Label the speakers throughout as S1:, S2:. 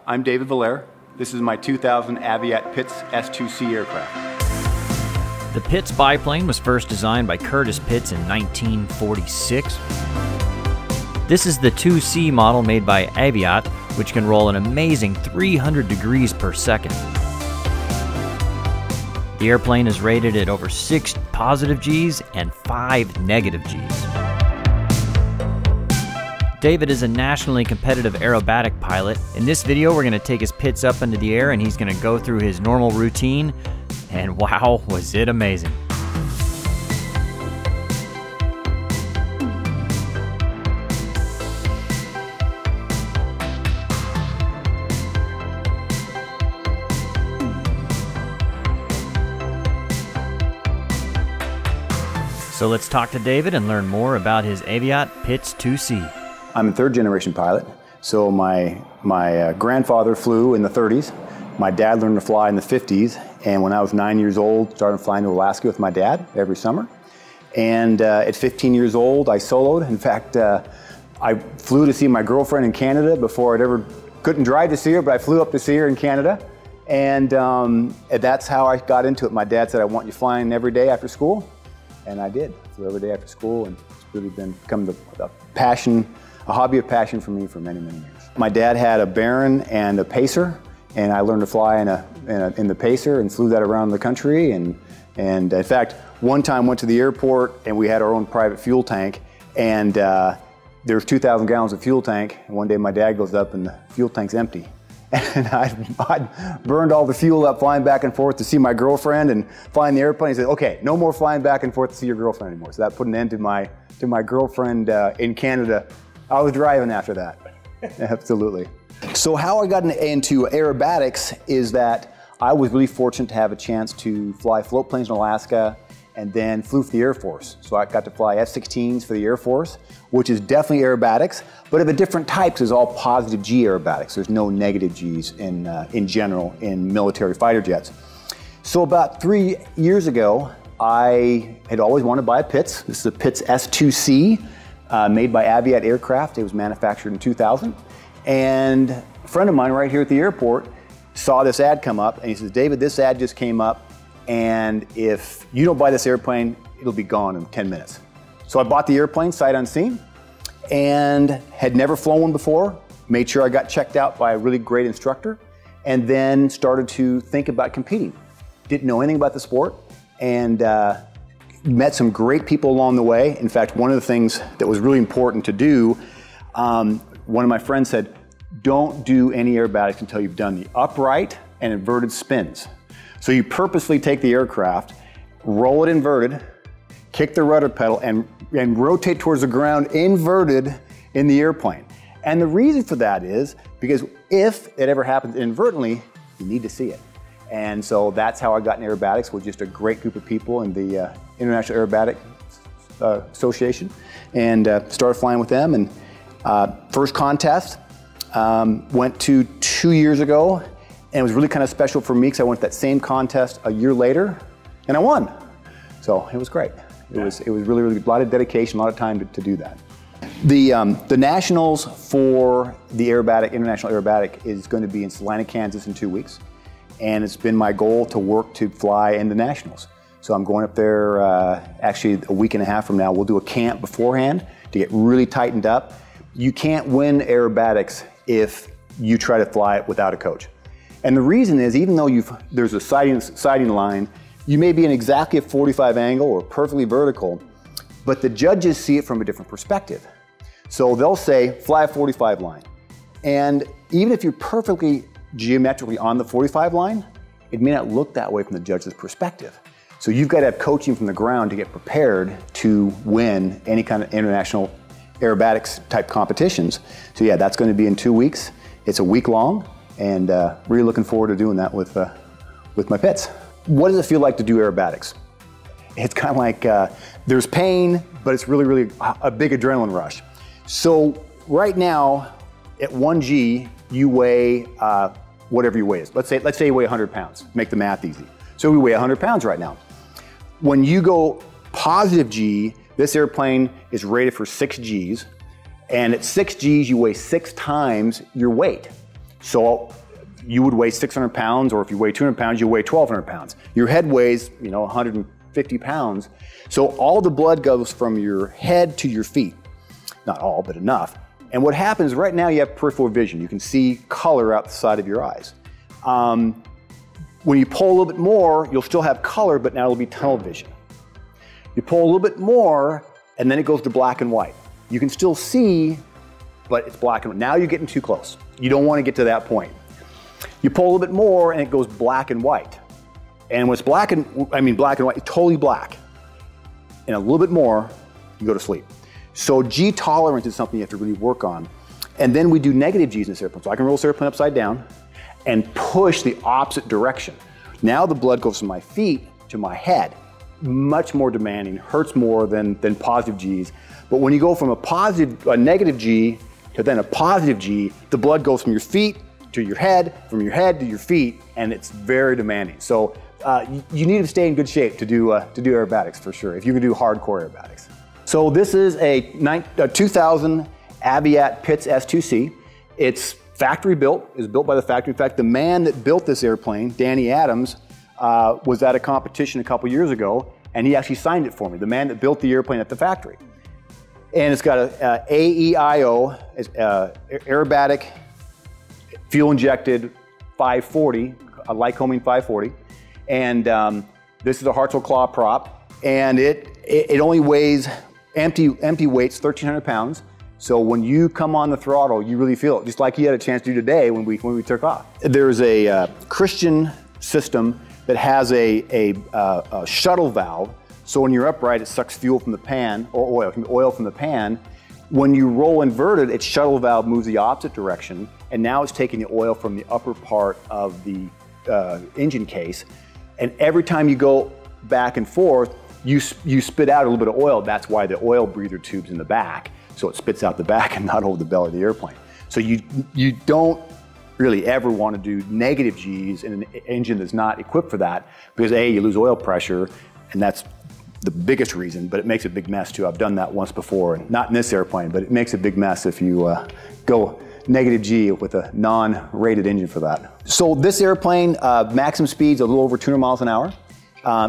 S1: I'm David Valere. This is my 2000 Aviat Pitts S2C aircraft.
S2: The Pitts biplane was first designed by Curtis Pitts in 1946. This is the 2C model made by Aviat, which can roll an amazing 300 degrees per second. The airplane is rated at over 6 positive Gs and 5 negative Gs. David is a nationally competitive aerobatic pilot. In this video, we're going to take his Pitts up into the air and he's going to go through his normal routine. And wow, was it amazing. So let's talk to David and learn more about his Aviat Pitts 2C.
S1: I'm a third generation pilot. So my grandfather flew in the 30s. My dad learned to fly in the 50s. And when I was 9 years old, started flying to Alaska with my dad every summer. And at 15 years old, I soloed. In fact, I flew to see my girlfriend in Canada before couldn't drive to see her, but I flew up to see her in Canada. And that's how I got into it. My dad said, I want you flying every day after school. And I did. Flew every day after school, and it's really become a hobby of passion for me for many, many years. My dad had a Baron and a Pacer, and I learned to fly in the Pacer and flew that around the country. And in fact, one time went to the airport and we had our own private fuel tank, and there's 2,000 gallons of fuel tank. And one day my dad goes up and the fuel tank's empty. And I'd burned all the fuel up flying back and forth to see my girlfriend and flying the airplane. He said, okay, no more flying back and forth to see your girlfriend anymore. So that put an end to my girlfriend in Canada. I was driving after that. Absolutely. So how I got into aerobatics is that I was really fortunate to have a chance to fly float planes in Alaska, and then flew for the Air Force. So I got to fly F-16s for the Air Force, which is definitely aerobatics, but of a different type, because it's all positive G aerobatics. There's no negative Gs in general in military fighter jets. So about 3 years ago, I had always wanted to buy a Pitts. This is a Pitts S2C, made by Aviat Aircraft. It was manufactured in 2000. And a friend of mine right here at the airport saw this ad come up, and he says, David, this ad just came up, and if you don't buy this airplane, it'll be gone in 10 minutes. So I bought the airplane sight unseen and had never flown one before, made sure I got checked out by a really great instructor, and then started to think about competing. Didn't know anything about the sport, and met some great people along the way. In fact, one of the things that was really important to do, one of my friends said, don't do any aerobatics until you've done the upright and inverted spins. So you purposely take the aircraft, roll it inverted, kick the rudder pedal, and rotate towards the ground inverted in the airplane. And the reason for that is because if it ever happens inadvertently, you need to see it. And so that's how I got in aerobatics, with just a great group of people in the International Aerobatic Association, and started flying with them. And first contest went to 2 years ago. And it was really kind of special for me because I went to that same contest a year later and I won. So it was great. It was really, really a lot of dedication, a lot of time to do that. The nationals for the International Aerobatic is going to be in Salina, Kansas in 2 weeks. And it's been my goal to work to fly in the nationals. So I'm going up there actually a week and a half from now. We'll do a camp beforehand to get really tightened up. You can't win aerobatics if you try to fly it without a coach. And the reason is, even though there's a sighting line, you may be in exactly a 45 angle or perfectly vertical, but the judges see it from a different perspective. So they'll say, fly a 45 line. And even if you're perfectly geometrically on the 45 line, it may not look that way from the judge's perspective. So you've got to have coaching from the ground to get prepared to win any kind of international aerobatics type competitions. So yeah, that's going to be in 2 weeks. It's a week long. And really looking forward to doing that with my Pitts. What does it feel like to do aerobatics? It's kind of like there's pain, but it's really, really a big adrenaline rush. So right now, at 1 G, you weigh whatever your weight is. Let's say you weigh 100 pounds. Make the math easy. So we weigh 100 pounds right now. When you go positive G, this airplane is rated for 6 Gs. And at 6 Gs, you weigh 6 times your weight. So you would weigh 600 pounds, or if you weigh 200 pounds, you weigh 1,200 pounds. Your head weighs, 150 pounds. So all the blood goes from your head to your feet. Not all, but enough. And what happens right now, you have peripheral vision. You can see color out the side of your eyes. When you pull a little bit more, you'll still have color, but now it'll be tunnel vision. You pull a little bit more, and then it goes to black and white. You can still see, but it's black and white. Now you're getting too close. You don't want to get to that point. You pull a little bit more, and it goes black and white. And when it's black and white, it's totally black. And a little bit more, you go to sleep. So G tolerance is something you have to really work on. And then we do negative Gs in this airplane. So I can roll this airplane upside down and push the opposite direction. Now the blood goes from my feet to my head. Much more demanding, hurts more than positive Gs. But when you go from a negative G to then a positive G, the blood goes from your feet to your head, from your head to your feet, and it's very demanding. So you need to stay in good shape to do aerobatics for sure, if you can do hardcore aerobatics. So this is a 2000 Aviat Pitts S2C. It's factory built, it was built by the factory. In fact, the man that built this airplane, Danny Adams, was at a competition a couple years ago, and he actually signed it for me, the man that built the airplane at the factory. And it's got a AEIO, aerobatic, fuel-injected 540, a Lycoming 540. And this is a Hartzell claw prop, and it only weighs, empty weight's 1,300 pounds. So when you come on the throttle, you really feel it, just like you had a chance to do today when we took off. There's a Christian system that has a shuttle valve. So when you're upright, it sucks fuel from the pan, or oil from the pan. When you roll inverted, its shuttle valve moves the opposite direction, and now it's taking the oil from the upper part of the engine case. And every time you go back and forth, you spit out a little bit of oil. That's why the oil breather tube's in the back. So it spits out the back and not over the belly of the airplane. So you don't really ever want to do negative Gs in an engine that's not equipped for that, because A, you lose oil pressure, and that's the biggest reason, but it makes a big mess too. I've done that once before, and not in this airplane, but it makes a big mess if you go negative G with a non-rated engine for that. So this airplane, maximum speed's a little over 200 miles an hour.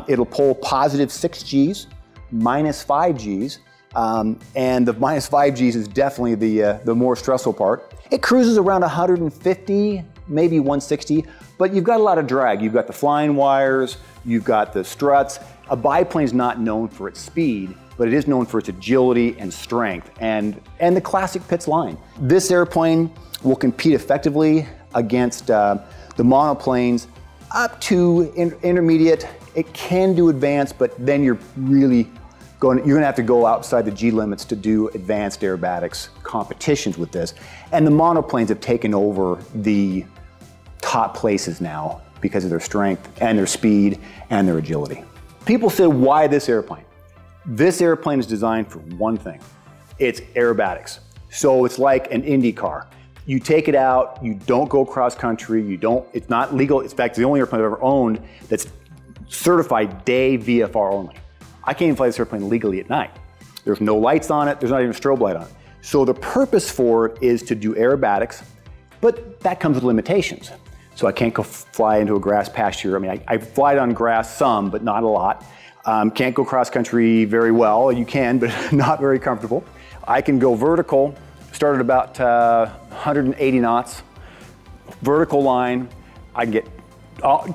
S1: It'll pull positive 6 Gs, minus 5 Gs, and the minus 5 Gs is definitely the more stressful part. It cruises around 150, maybe 160, but you've got a lot of drag. You've got the flying wires, you've got the struts. A biplane's not known for its speed, but it is known for its agility and strength, and the classic Pitts line. This airplane will compete effectively against the monoplanes up to intermediate. It can do advanced, but then you're gonna have to go outside the G limits to do advanced aerobatics competitions with this. And the monoplanes have taken over the top places now because of their strength and their speed and their agility. People say, why this airplane? This airplane is designed for one thing. It's aerobatics. So it's like an Indy car. You take it out, you don't go cross country, it's not legal. In fact, it's the only airplane I've ever owned that's certified day VFR only. I can't even fly this airplane legally at night. There's no lights on it, there's not even a strobe light on it. So the purpose for it is to do aerobatics, but that comes with limitations. So I can't go fly into a grass pasture. I mean, I fly it on grass some, but not a lot. Can't go cross country very well. You can, but not very comfortable. I can go vertical, start at about 180 knots, vertical line. I can get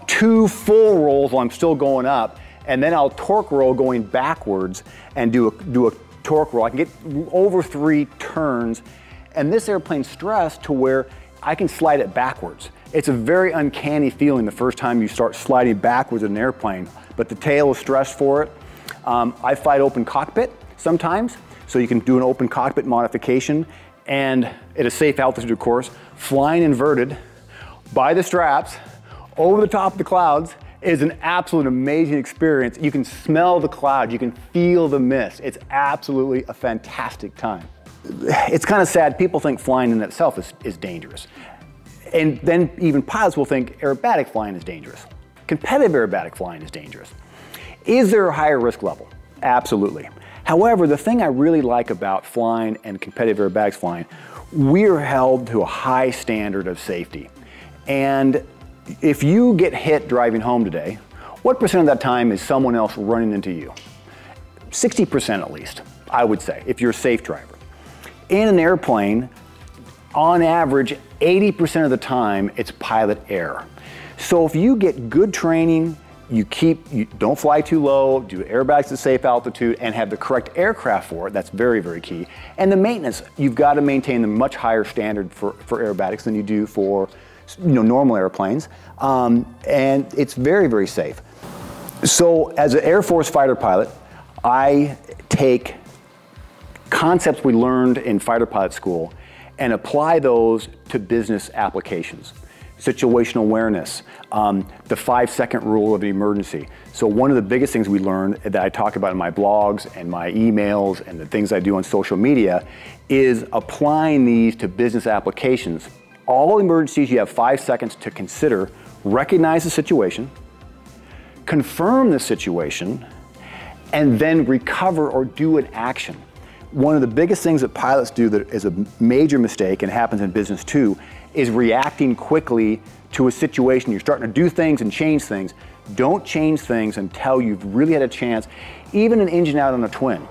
S1: 2 full rolls while I'm still going up, and then I'll torque roll going backwards and do a torque roll. I can get over 3 turns, and this airplane's stressed to where I can slide it backwards. It's a very uncanny feeling the first time you start sliding backwards in an airplane, but the tail is stressed for it. I fly open cockpit sometimes, so you can do an open cockpit modification, and at a safe altitude, of course, flying inverted by the straps over the top of the clouds is an absolute amazing experience. You can smell the clouds, you can feel the mist. It's absolutely a fantastic time. It's kind of sad, people think flying in itself is dangerous. And then even pilots will think aerobatic flying is dangerous. Competitive aerobatic flying is dangerous. Is there a higher risk level? Absolutely. However, the thing I really like about flying and competitive aerobatics flying, we're held to a high standard of safety. And if you get hit driving home today, what percent of that time is someone else running into you? 60% at least, I would say, if you're a safe driver. In an airplane, on average, 80% of the time, it's pilot error. So if you get good training, you don't fly too low, do airbags at safe altitude, and have the correct aircraft for it, that's very, very key. And the maintenance, you've got to maintain a much higher standard for aerobatics than you do for normal airplanes. And it's very, very safe. So as an Air Force fighter pilot, I take concepts we learned in fighter pilot school and apply those to business applications. Situational awareness, the 5-second rule of the emergency. So one of the biggest things we learned that I talk about in my blogs and my emails and the things I do on social media is applying these to business applications. All emergencies, you have 5 seconds to consider, recognize the situation, confirm the situation, and then recover or do an action. One of the biggest things that pilots do that is a major mistake, and happens in business too, is reacting quickly to a situation. You're starting to do things and change things. Don't change things until you've really had a chance, even an engine out on a twin.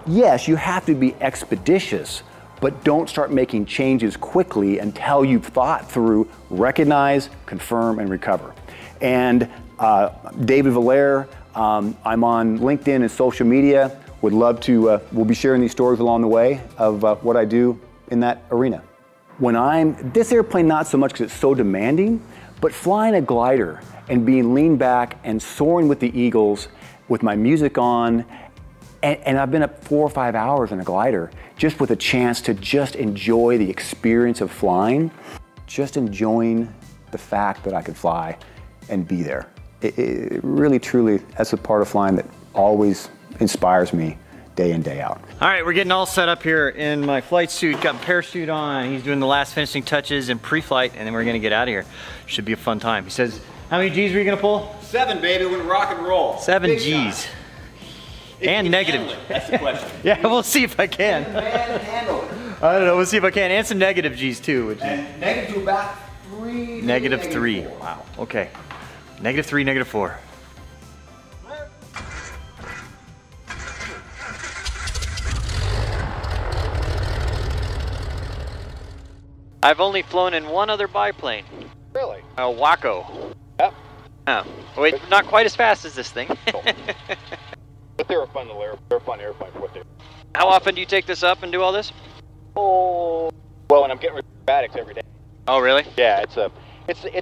S1: Yes, you have to be expeditious, but don't start making changes quickly until you've thought through, recognize, confirm, and recover. And David Valaire, I'm on LinkedIn and social media. Would love to, we'll be sharing these stories along the way of what I do in that arena. This airplane not so much because it's so demanding, but flying a glider and being leaned back and soaring with the eagles with my music on, and I've been up 4 or 5 hours in a glider just with a chance to just enjoy the experience of flying, just enjoying the fact that I could fly and be there. It really, truly, that's a part of flying that always inspires me day in, day out.
S2: All right, we're getting all set up here in my flight suit, got my parachute on. He's doing the last finishing touches in pre-flight, and then we're gonna get out of here. Should be a fun time. He says, how many G's were you gonna pull?
S3: 7, baby, we're gonna rock and roll.
S2: 7
S3: Big
S2: G's.
S3: shot.
S2: And negative.
S3: That's the question.
S2: Yeah, we'll see if I can.
S3: Manhandle it.
S2: I don't know, we'll see if I can. And some negative G's too. Which
S3: And negative to about 3.
S2: negative 3.
S3: 4.
S2: Wow, okay. Negative 3, negative 4. I've only flown in one other biplane.
S3: Really?
S2: A Waco.
S3: Yep.
S2: Oh, wait, not quite as fast as this thing.
S3: But they're a fun airplane for what they.
S2: How often do you take this up and do all this?
S3: Oh, well, and I'm getting aerobatics every day.
S2: Oh, really?
S3: Yeah, it's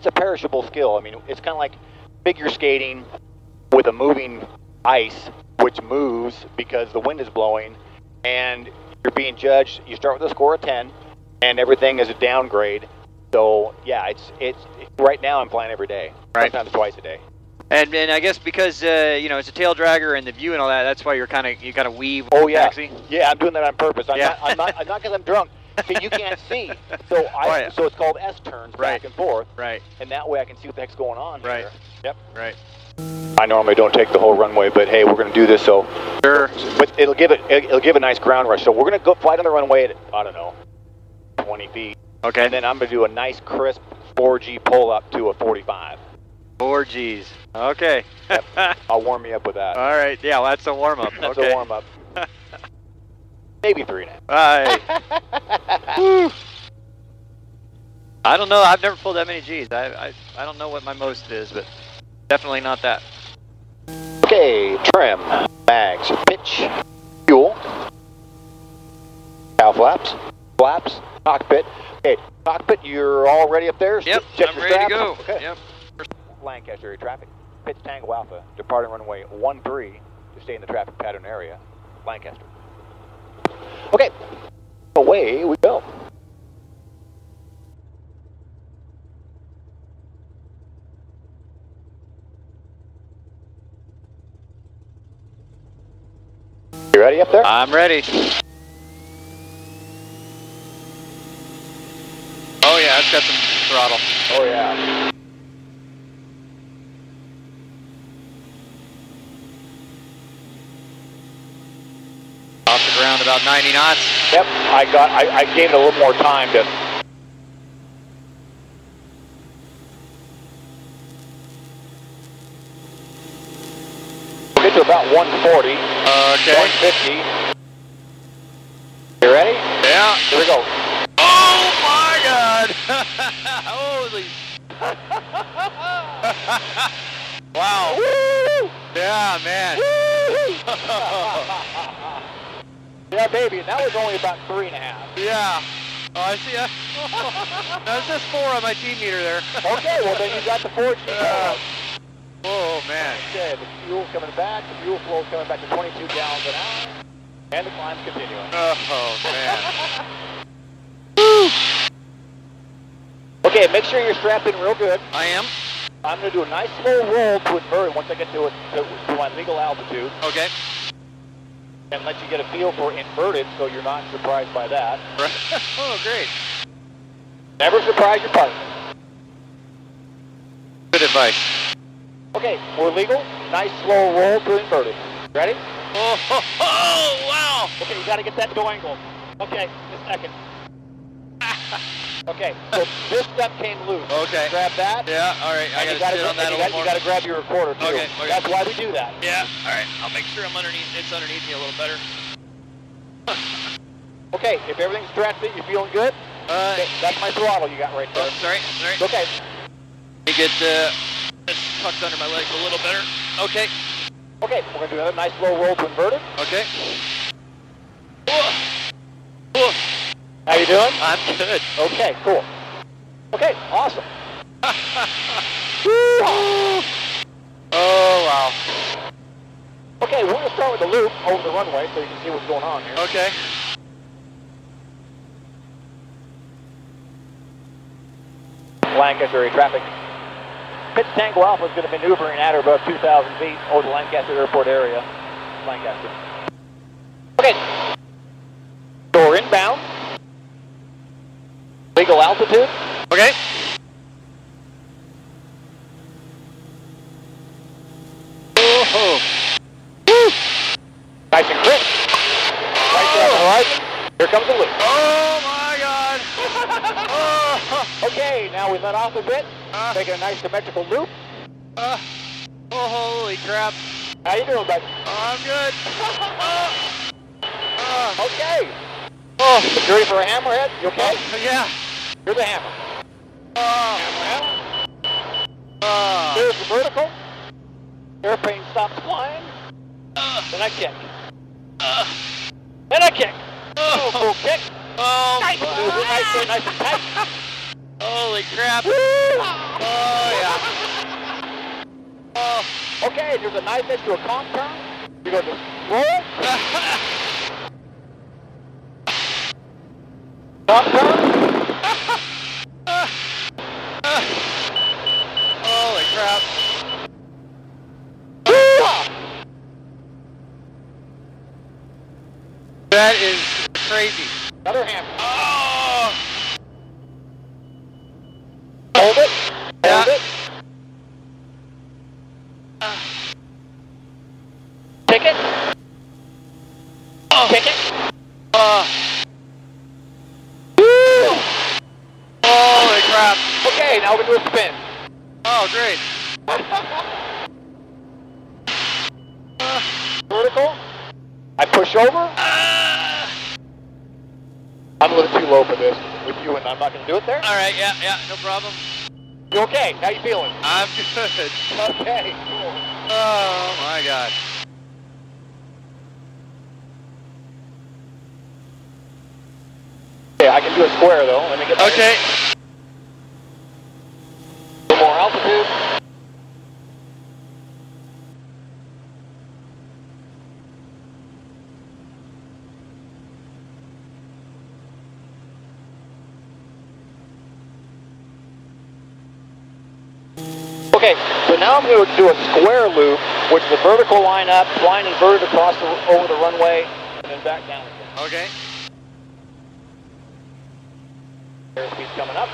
S3: a perishable skill. I mean, it's kind of like figure skating with a moving ice, which moves because the wind is blowing, and you're being judged. You start with a score of 10, and everything is a downgrade. So yeah, it's right now I'm flying every day,
S2: right.
S3: Sometimes twice a day.
S2: And I guess because you know, it's a tail dragger and the view and all that, that's why you kind of weave.
S3: Oh yeah,
S2: taxi.
S3: Yeah, I'm doing that on purpose. I'm
S2: Yeah.
S3: not because I'm drunk. See, you can't see, so so it's called S turns back and forth.
S2: Right.
S3: And that way I can see what the heck's going on.
S2: Right.
S3: Here. Yep.
S2: Right.
S3: I normally don't take the whole runway, but hey, we're going to do this, so.
S2: Sure.
S3: But it'll give a nice ground rush. So we're going to go fly on the runway at, I don't know, 20 feet.
S2: Okay.
S3: And then I'm going to do a nice crisp 4G pull up to a 45.
S2: 4 Gs. Okay.
S3: Yep. I'll warm you up with that.
S2: All right. Yeah, well, that's a warm up.
S3: That's
S2: okay.
S3: a warm up. Maybe 3.5.
S2: All right. I don't know. I've never pulled that many Gs. I don't know what my most is, but definitely not that.
S3: Okay, trim, mags, pitch, fuel, cow flaps, cockpit. Okay, cockpit, you're all ready up there?
S2: Yep,
S3: Check
S2: I'm
S3: your
S2: ready to
S3: straps.
S2: go.
S3: Okay.
S2: Yep.
S3: Lancaster area traffic, pitch Tango Alpha, departing runway 13 to stay in the traffic pattern area, Lancaster. Okay, away we go. You ready up there?
S2: I'm ready. Oh yeah, it's got some throttle.
S3: Oh yeah.
S2: Off the ground about 90 knots.
S3: Yep, I gave it a little more time to. Get to about 140.
S4: Okay.
S3: 150. You ready?
S4: Yeah.
S3: Here we go.
S4: Oh my God! Holy. Wow.
S3: Woo!
S4: Yeah, man.
S3: Yeah, baby, and that was only about 3.5.
S4: Yeah. Oh, I see. That's just 4 on my G meter there.
S3: Okay, well then you got the 4G.
S4: Oh man.
S3: Okay, the fuel coming back, the fuel flow coming back to 22 gallons an hour, and the climb's continuing.
S4: Oh man.
S3: Okay, make sure you're strapped in real good.
S4: I am.
S3: I'm going to do a nice slow roll to invert once I get to my legal altitude,
S4: Okay.
S3: and let you get a feel for inverted so you're not surprised by that.
S4: Oh, great.
S3: Never surprise your partner.
S4: Good advice.
S3: Okay, we're legal. Nice slow roll to inverted. Ready?
S4: Oh, wow.
S3: Okay, you got to get that toe angle. Okay, just a second. Okay, so this step came loose.
S4: Okay.
S3: Grab that.
S4: Yeah, all right. I
S3: And
S4: got to sit on that a little
S3: you
S4: more.
S3: got to grab your recorder too.
S4: Okay, okay.
S3: That's why we do that.
S4: Yeah, all right. I'll make sure I'm underneath. It's underneath me a little better.
S3: Okay, if everything's strapped in, you're feeling good? Okay, that's my throttle you got right there.
S4: Oh, sorry.
S3: Okay.
S4: Let me get this tucked under my legs a little better. Okay.
S3: Okay, we're going to do another nice slow roll to inverted.
S4: Okay.
S3: How you doing?
S4: I'm good.
S3: Okay, cool. Okay, awesome.
S4: Oh, wow.
S3: Okay, we're going to start with the loop over the runway so you can see what's going on here.
S4: Okay.
S3: Lancaster area traffic. Pit Tango Alpha is going to maneuvering at or above 2,000 feet over the Lancaster Airport area. Lancaster. Okay. So we're inbound. Legal altitude.
S4: Okay. Oh.
S3: Nice and crisp. Right there on the horizon. Here comes the loop.
S4: Oh my God. Oh.
S3: Okay, now we let off a bit. Making a nice symmetrical loop.
S4: Oh, holy crap.
S3: How you doing, buddy?
S4: I'm good.
S3: Okay. Oh, you ready for a hammerhead? You okay?
S4: Yeah.
S3: Here's the hammer. Hammer.
S4: Oh.
S3: Here's the vertical. Airplane stops flying. Then I kick. Then I kick. Full kick.
S4: Oh.
S3: Nice maneuver. Nice and tight.
S4: Holy crap.
S3: Woo!
S4: Oh, yeah. Oh.
S3: Okay, there's a nice edge to a comp turn. You go to roll. Comp turn.
S4: Holy crap. That is crazy.
S3: Another hammer.
S4: Oh.
S3: Hold it. Hold
S4: Yeah.
S3: it. Kick it. Kick it.
S4: Holy crap.
S3: Okay, now we do a spin.
S4: Oh, great.
S3: Vertical. I push over. I'm a little too low for this with you, and I'm not going to do it there.
S4: All right, yeah, no problem.
S3: You okay? How you feeling?
S4: I'm good.
S3: Okay, cool.
S4: Oh, my God.
S3: Okay, I can do a square though. Let me get there.
S4: Okay.
S3: A little more altitude. Okay, so now I'm going to do a square loop, which is a vertical line up, flying inverted across over the runway, and then back down again.
S4: Okay.
S3: Airspeed's coming up.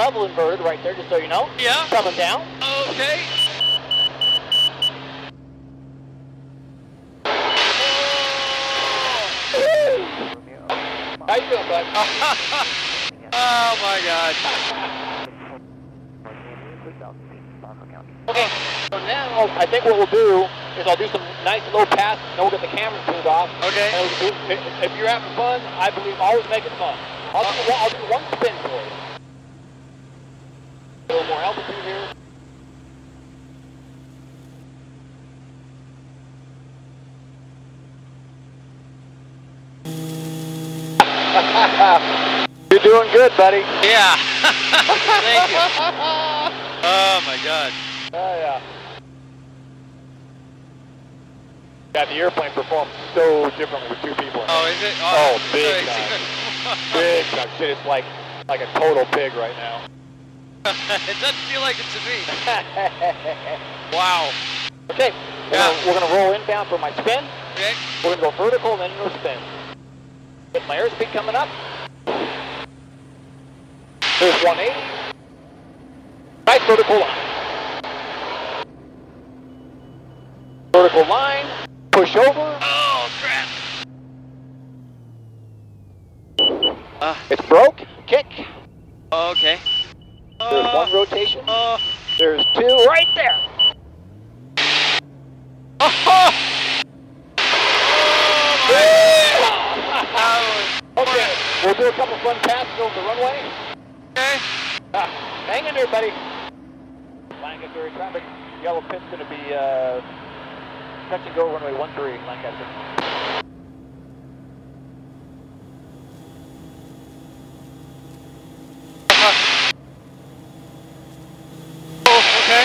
S3: level inverted right there, just so you know.
S4: Yeah.
S3: Coming down.
S4: Okay.
S3: How you doing, bud?
S4: Oh my God.
S3: Okay, so now I think what we'll do is I'll do some nice low passes and we'll get the camera turned off.
S4: Okay.
S3: And if you're having fun, I believe always make it fun. I'll do one spin for you. A little more altitude here. You're doing good, buddy.
S4: Yeah. Thank you. Oh my God.
S3: Oh, yeah. Yeah, the airplane performs so differently with two people in it.
S4: Oh, is it?
S3: Oh, big
S4: so it's
S3: time.
S4: even-
S3: Big time. Shit, it's like a total pig right now.
S4: It doesn't feel like it to me. Wow.
S3: Okay,
S4: Yeah.
S3: we're gonna roll inbound for my spin.
S4: Okay.
S3: We're gonna go vertical and then into a spin. Get my airspeed coming up. There's 180. Nice vertical line. Vertical line. Push over.
S4: Oh crap.
S3: It's broke. Kick.
S4: Okay.
S3: There's one rotation.
S4: Oh.
S3: There's two right there.
S4: Oh.
S3: Okay, we'll do a couple fun passes over the runway.
S4: Okay.
S3: Hang in there, buddy. Lancaster traffic. Yellow pit's going to be touch and go runway 13, Lancaster.
S4: Oh, okay.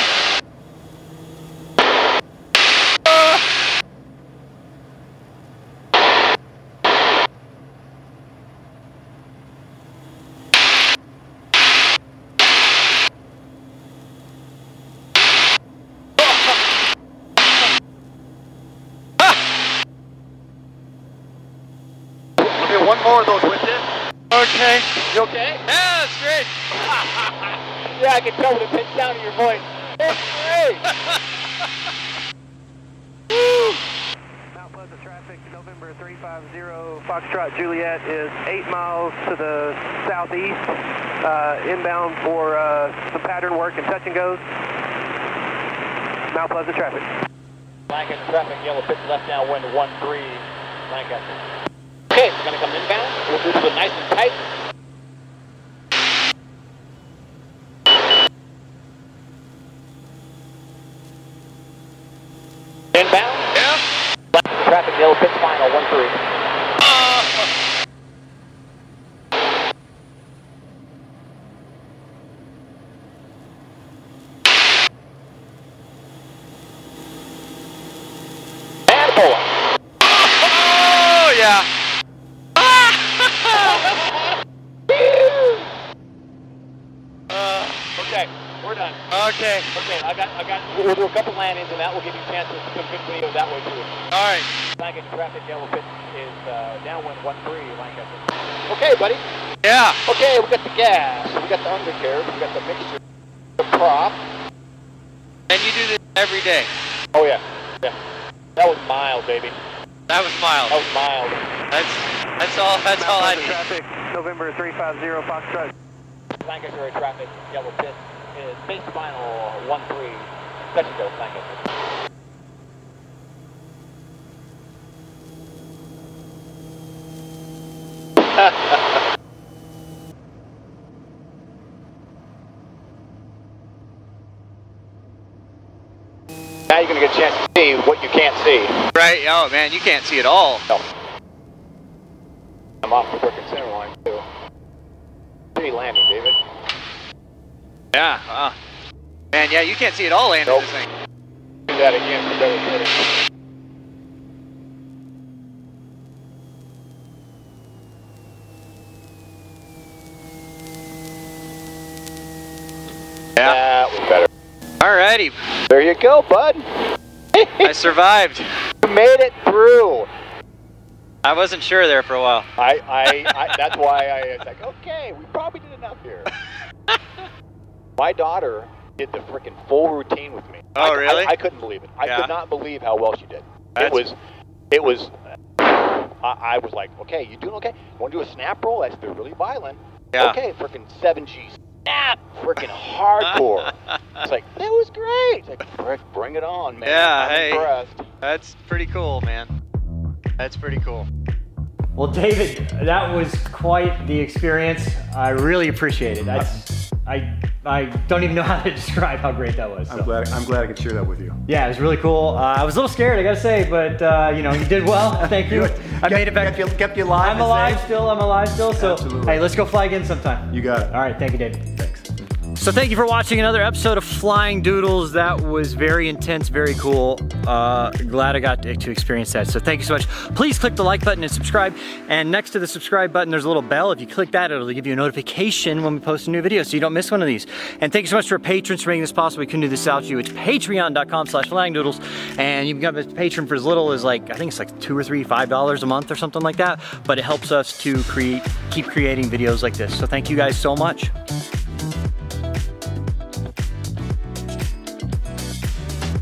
S3: One more of those with you.
S4: Okay.
S3: You okay?
S4: Yeah, that's great.
S3: Yeah, I can tell with the pitch down in your voice. It's great.
S5: Mount Pleasant traffic, November 350 Foxtrot Juliet is 8 miles to the southeast, inbound for some pattern work and touch and goes. Mount Pleasant traffic.
S3: Lancaster traffic, yellow pitch left downwind 13, Lancaster. Okay, we're going to come inbound. We'll do this nice and tight. Inbound.
S4: Yeah.
S3: Traffic, yellow pitch final 13. And pull up.
S4: Oh yeah.
S3: Okay, we're done.
S4: Okay.
S3: Okay, we'll do a couple landings and that will give you a chance to some good video that way too.
S4: All right.
S3: Lancaster traffic, yellow pitch is downwind 13, Lancaster. Okay, buddy.
S4: Yeah.
S3: Okay, we got the gas, we got the undercarriage, we got the mixture, the prop.
S4: And you do this every day.
S3: Oh yeah, yeah. That was mild, baby.
S4: That was mild.
S3: That was mild.
S4: That's all I need.
S5: Traffic, November 350 Foxtrot.
S3: Lancaster traffic, yellow pitch is base final 13. Touch and go, Lancaster. Now you're going to get a chance to see what you can't see.
S4: Right. Oh man, you can't see it all.
S3: No. I'm off the frickin' center line too. Pretty landing, David.
S4: Yeah. Man, yeah, you can't see it all landing
S3: Nope.
S4: this thing.
S3: Do that again for better footing.
S4: Yeah.
S3: That was better.
S4: Alrighty.
S3: There you go, bud.
S4: I survived.
S3: You made it through.
S2: I wasn't sure there for a while.
S3: That's why I was like, okay, we probably did enough here. My daughter did the freaking full routine with me.
S4: Oh, really?
S3: I couldn't believe it. I could not believe how well she did.
S4: That's...
S3: It was. I was like, okay, you doing okay? You want to do a snap roll? They're really violent.
S4: Yeah.
S3: Okay, freaking 7G snap, freaking hardcore. It's like, that was great. It's like, frick, bring it on, man.
S4: Yeah,
S3: I'm impressed.
S4: That's pretty cool, man. That's pretty cool.
S2: Well, David, that was quite the experience. I really appreciate it. I don't even know how to describe how great that was. So.
S1: I'm glad I could share that with you.
S2: Yeah, it was really cool. I was a little scared, I gotta say, but you know, you did well. Thank you. I made it back.
S1: Kept you alive.
S2: I'm alive still. So
S1: Absolutely.
S2: hey, let's go fly again sometime.
S1: You got it.
S2: All right, thank you, David.
S1: Thanks.
S2: So thank you for watching another episode of Flying Doodles. That was very intense, very cool. Glad I got to experience that. So thank you so much. Please click the like button and subscribe. And next to the subscribe button, there's a little bell. If you click that, it'll give you a notification when we post a new video so you don't miss one of these. And thank you so much to our patrons for making this possible. We couldn't do this without you. It's patreon.com/flyingdoodles. And you can become a patron for as little as I think it's like $2 or $3, $5 a month or something like that. But it helps us to keep creating videos like this. So thank you guys so much.